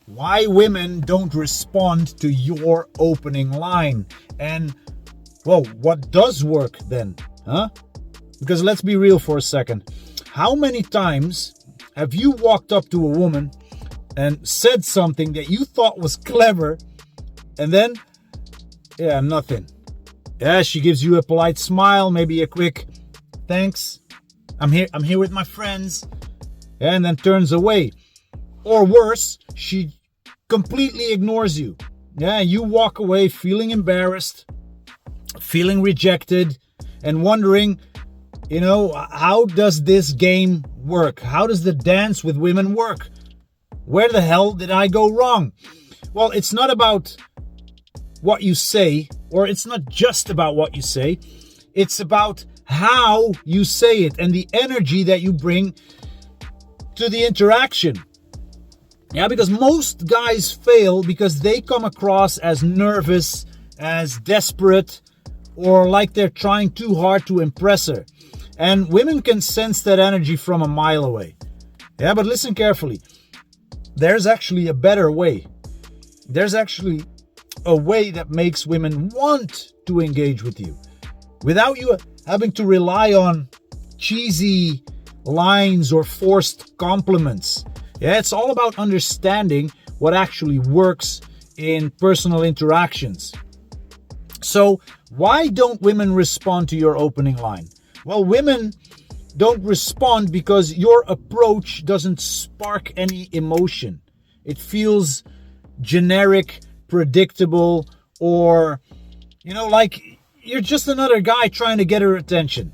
why women don't respond to your opening line. And, well, what does work then? Huh? Because let's be real for a second. How many times have you walked up to a woman and said something that you thought was clever, and then, yeah, nothing. Yeah, she gives you a polite smile, maybe a quick thanks. I'm here with my friends. Yeah, and then turns away. Or worse, she completely ignores you. Yeah, you walk away feeling embarrassed, feeling rejected, and wondering, how does this game work? How does the dance with women work? Where the hell did I go wrong? Well, it's not about what you say, or it's not just about what you say. It's about how you say it and the energy that you bring to the interaction. Yeah, because most guys fail because they come across as nervous, as desperate, or like they're trying too hard to impress her. And women can sense that energy from a mile away. Yeah, but listen carefully. There's actually a better way. There's actually a way that makes women want to engage with you without you having to rely on cheesy lines or forced compliments. Yeah, it's all about understanding what actually works in personal interactions. So, why don't women respond to your opening line? Well, women don't respond because your approach doesn't spark any emotion. It feels generic, predictable, or, like you're just another guy trying to get her attention.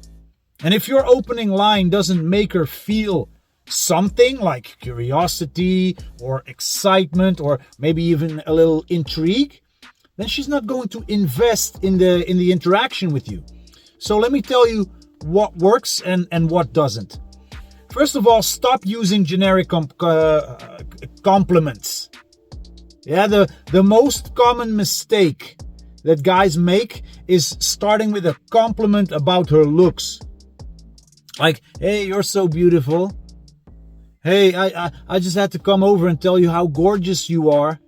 And if your opening line doesn't make her feel something like curiosity or excitement or maybe even a little intrigue, then she's not going to invest in the interaction with you. So let me tell you what works and what doesn't. First of all, stop using generic compliments. Yeah, the most common mistake that guys make is starting with a compliment about her looks. Like, hey, you're so beautiful. Hey, I just had to come over and tell you how gorgeous you are.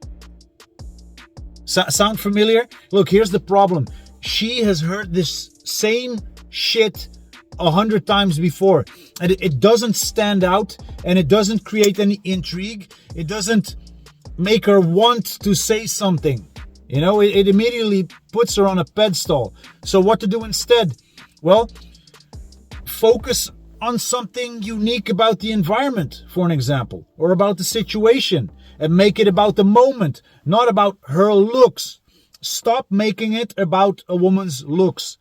Sound familiar? Look, here's the problem. She has heard this same shit 100 times before. And it doesn't stand out, and it doesn't create any intrigue. It doesn't make her want to say something. It immediately puts her on a pedestal. So what to do instead? Well, focus on something unique about the environment, for an example, or about the situation, and make it about the moment, not about her looks. Stop making it about a woman's looks.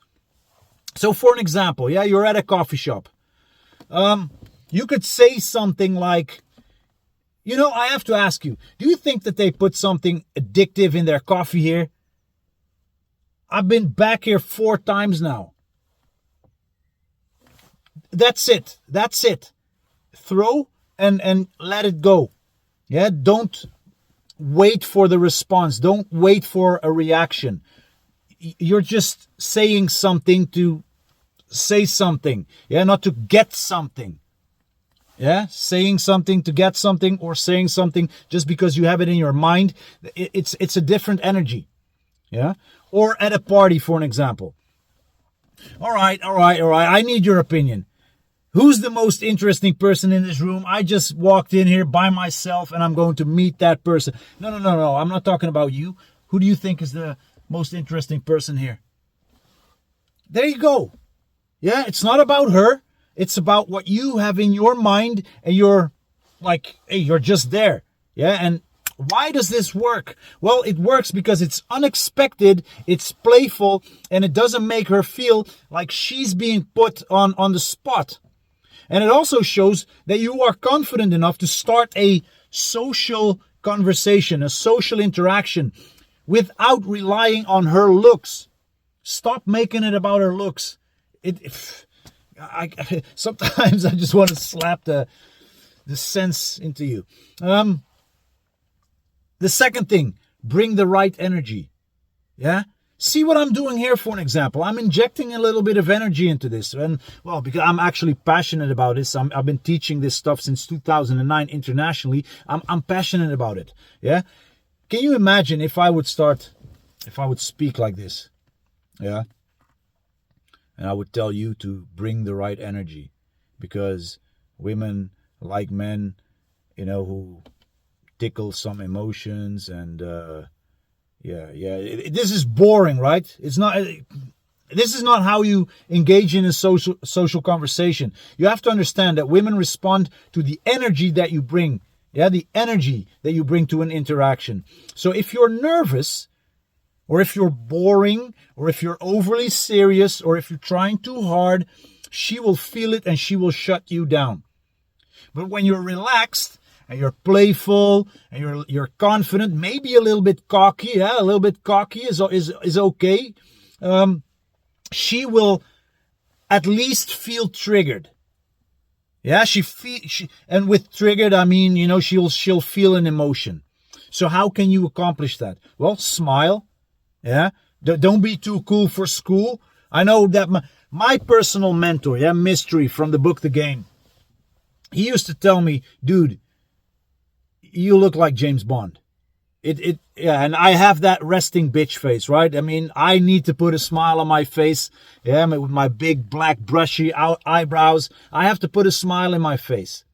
So for an example, yeah, you're at a coffee shop. You could say something like, I have to ask you, do you think that they put something addictive in their coffee here? I've been back here 4 times now. That's it. Throw and let it go. Yeah, don't wait for the response. Don't wait for a reaction. You're just saying something to say something. Yeah, not to get something. Yeah, saying something to get something, or saying something just because you have it in your mind. It's a different energy. Yeah, or at a party, for an example. All right. I need your opinion. Who's the most interesting person in this room? I just walked in here by myself and I'm going to meet that person. No. I'm not talking about you. Who do you think is the most interesting person here? There you go. Yeah, it's not about her. It's about what you have in your mind, and you're like, hey, you're just there. Yeah, and why does this work? Well, it works because it's unexpected, it's playful, and it doesn't make her feel like she's being put on the spot. And it also shows that you are confident enough to start a social conversation, a social interaction, without relying on her looks. Stop making it about her looks. Sometimes I just want to slap the sense into you. The second thing, bring the right energy. Yeah? See what I'm doing here, for an example. I'm injecting a little bit of energy into this. And, well, because I'm actually passionate about this. I've been teaching this stuff since 2009 internationally. I'm passionate about it. Yeah. Can you imagine if I would speak like this? Yeah. And I would tell you to bring the right energy, because women like men, who tickle some emotions and, this is boring, right? It's not. This is not how you engage in a social conversation. You have to understand that women respond to the energy that you bring. Yeah, the energy that you bring to an interaction. So if you're nervous, or if you're boring, or if you're overly serious, or if you're trying too hard, she will feel it and she will shut you down. But when you're relaxed, and you're playful, and you're confident, maybe a little bit cocky. Yeah, a little bit cocky is okay. She will at least feel triggered. Yeah, and with triggered I mean, she'll feel an emotion. So how can you accomplish that? Well, smile. Yeah, don't be too cool for school. I know that my personal mentor, Mystery from the book The Game, he used to tell me, dude, you look like James Bond. And I have that resting bitch face, right? I mean, I need to put a smile on my face. Yeah, with my big black brushy eyebrows. I have to put a smile in my face.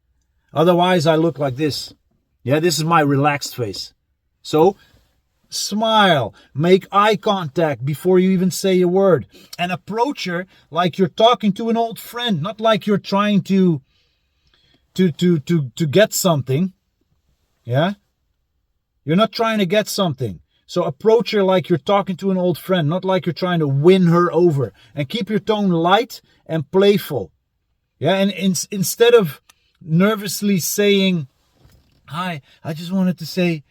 Otherwise, I look like this. Yeah, this is my relaxed face. So, smile. Make eye contact before you even say a word. And approach her like you're talking to an old friend. Not like you're trying to get something. Yeah? You're not trying to get something. So approach her like you're talking to an old friend, not like you're trying to win her over. And keep your tone light and playful. Yeah, and instead of nervously saying, "Hi, I just wanted to say,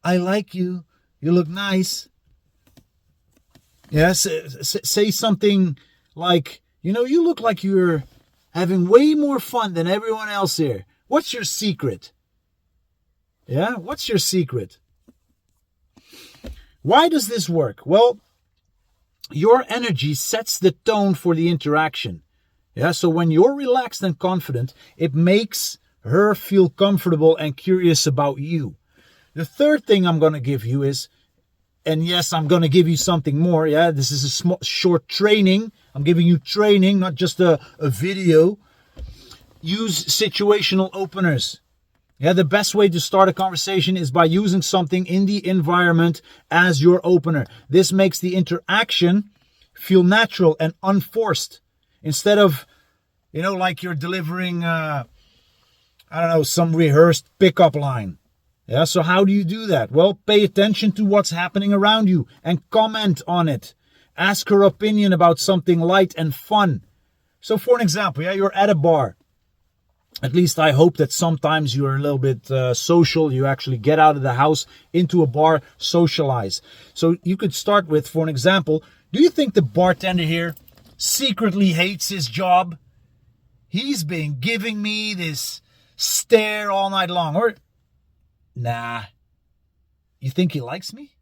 I like you. You look nice." Yeah, say something like, you look like you're having way more fun than everyone else here. What's your secret? Yeah, what's your secret? Why does this work? Well, your energy sets the tone for the interaction. Yeah, so when you're relaxed and confident, it makes her feel comfortable and curious about you. The third thing I'm going to give you is, and yes, I'm going to give you something more. Yeah, this is a short training. I'm giving you training, not just a video. Use situational openers. Yeah, the best way to start a conversation is by using something in the environment as your opener. This makes the interaction feel natural and unforced. Instead of, like you're delivering, some rehearsed pickup line. Yeah, so how do you do that? Well, pay attention to what's happening around you and comment on it. Ask her opinion about something light and fun. So for an example, you're at a bar. At least I hope that sometimes you're a little bit social. You actually get out of the house into a bar, socialize. So you could start with, for an example, do you think the bartender here secretly hates his job? He's been giving me this stare all night long. Or, nah, you think he likes me?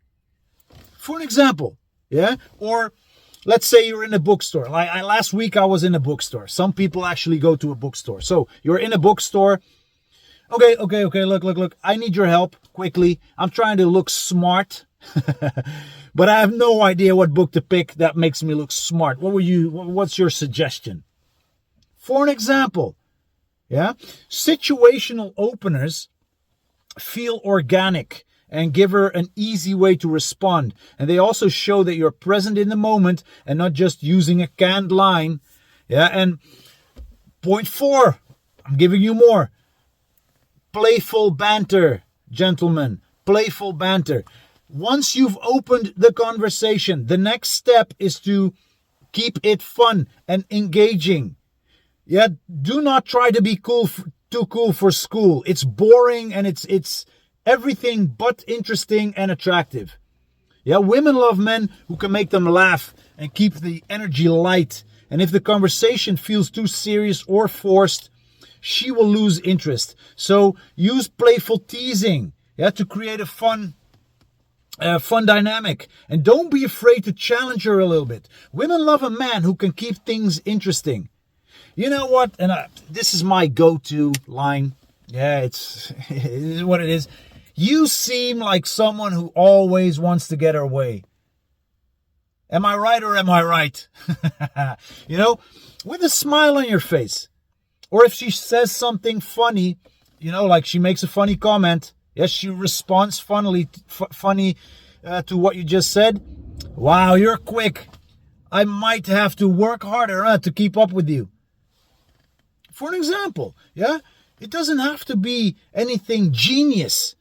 For an example, yeah? Or let's say you're in a bookstore. Last week I was in a bookstore. Some people actually go to a bookstore. So you're in a bookstore. Okay. Look. I need your help quickly. I'm trying to look smart. But I have no idea what book to pick that makes me look smart. What's your suggestion? For an example, yeah? Situational openers feel organic and give her an easy way to respond. And they also show that you're present in the moment and not just using a canned line. Yeah, and point 4, I'm giving you more. Playful banter, gentlemen. Playful banter. Once you've opened the conversation, the next step is to keep it fun and engaging. Yeah, do not try to be too cool for school. It's boring and it's everything but interesting and attractive. Yeah, women love men who can make them laugh and keep the energy light. And if the conversation feels too serious or forced, she will lose interest. So use playful teasing, to create a fun fun dynamic. And don't be afraid to challenge her a little bit. Women love a man who can keep things interesting. You know what? And this is my go-to line. Yeah, it is what it is. You seem like someone who always wants to get her way. Am I right or am I right? You know, with a smile on your face. Or if she says something funny, you know, like she makes a funny comment. Yes, she responds funny to what you just said. Wow, you're quick. I might have to work harder to keep up with you. For an example, yeah? It doesn't have to be anything genius.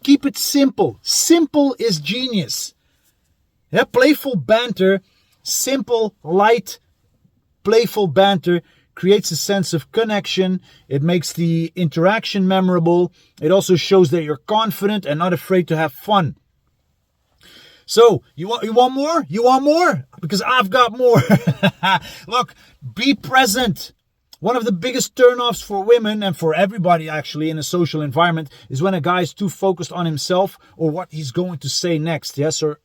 Keep it simple. Simple is genius. Yeah, playful banter, simple, light, playful banter creates a sense of connection. It makes the interaction memorable. It also shows that you're confident and not afraid to have fun. So, you want more? You want more? Because I've got more. Look, be present. One of the biggest turnoffs for women and for everybody actually in a social environment is when a guy is too focused on himself or what he's going to say next. Yes, or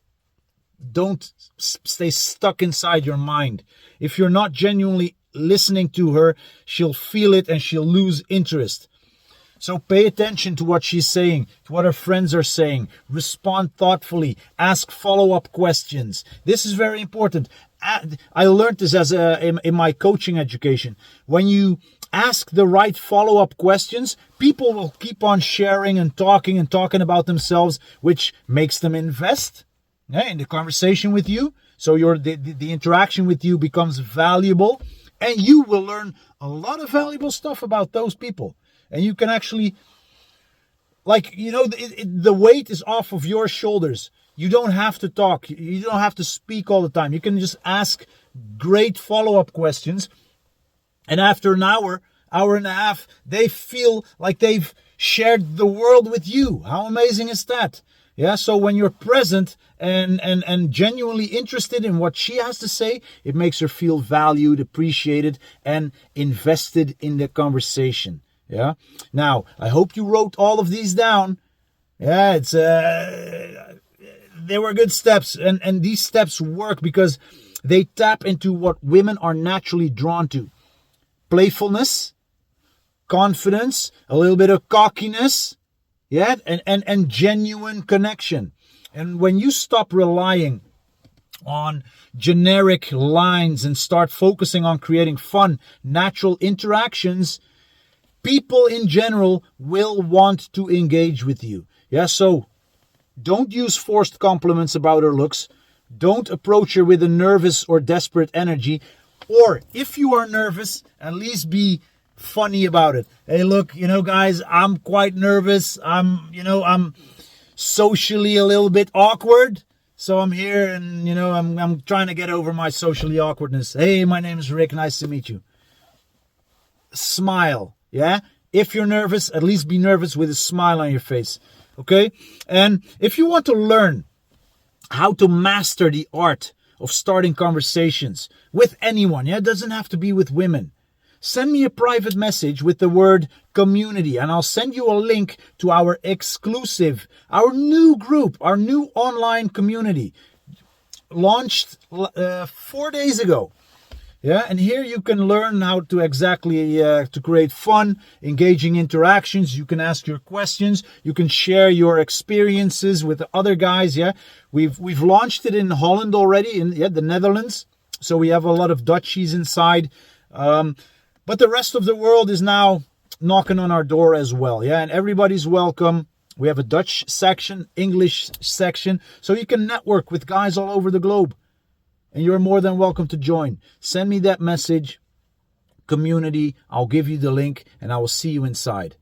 don't stay stuck inside your mind. If you're not genuinely listening to her, she'll feel it and she'll lose interest. So pay attention to what she's saying, to what her friends are saying. Respond thoughtfully. Ask follow-up questions. This is very important. I learned this in my coaching education. When you ask the right follow-up questions, people will keep on sharing and talking about themselves, which makes them invest in the conversation with you. So the interaction with you becomes valuable, and you will learn a lot of valuable stuff about those people. And you can actually, the weight is off of your shoulders. You don't have to talk. You don't have to speak all the time. You can just ask great follow-up questions. And after an hour and a half, they feel like they've shared the world with you. How amazing is that? Yeah, so when you're present and genuinely interested in what she has to say, it makes her feel valued, appreciated, and invested in the conversation. Yeah. Now, I hope you wrote all of these down. Yeah, it's they were good steps, and these steps work because they tap into what women are naturally drawn to. Playfulness, confidence, a little bit of cockiness, yeah, and genuine connection. And when you stop relying on generic lines and start focusing on creating fun, natural interactions, people in general will want to engage with you. Yeah, so don't use forced compliments about her looks. Don't approach her with a nervous or desperate energy. Or if you are nervous, at least be funny about it. Hey, look, guys, I'm quite nervous. I'm socially a little bit awkward. So I'm here and, I'm trying to get over my socially awkwardness. Hey, my name is Rick. Nice to meet you. Smile. Yeah? If you're nervous, at least be nervous with a smile on your face. Okay? And if you want to learn how to master the art of starting conversations with anyone, yeah, it doesn't have to be with women, send me a private message with the word community, and I'll send you a link to our exclusive, our new group, our new online community, launched 4 days ago. Yeah, and here you can learn how to exactly to create fun, engaging interactions. You can ask your questions. You can share your experiences with the other guys. Yeah, we've launched it in Holland already, in the Netherlands. So we have a lot of Dutchies inside, but the rest of the world is now knocking on our door as well. Yeah, and everybody's welcome. We have a Dutch section, English section, so you can network with guys all over the globe. And you're more than welcome to join. Send me that message, community. I'll give you the link and I will see you inside.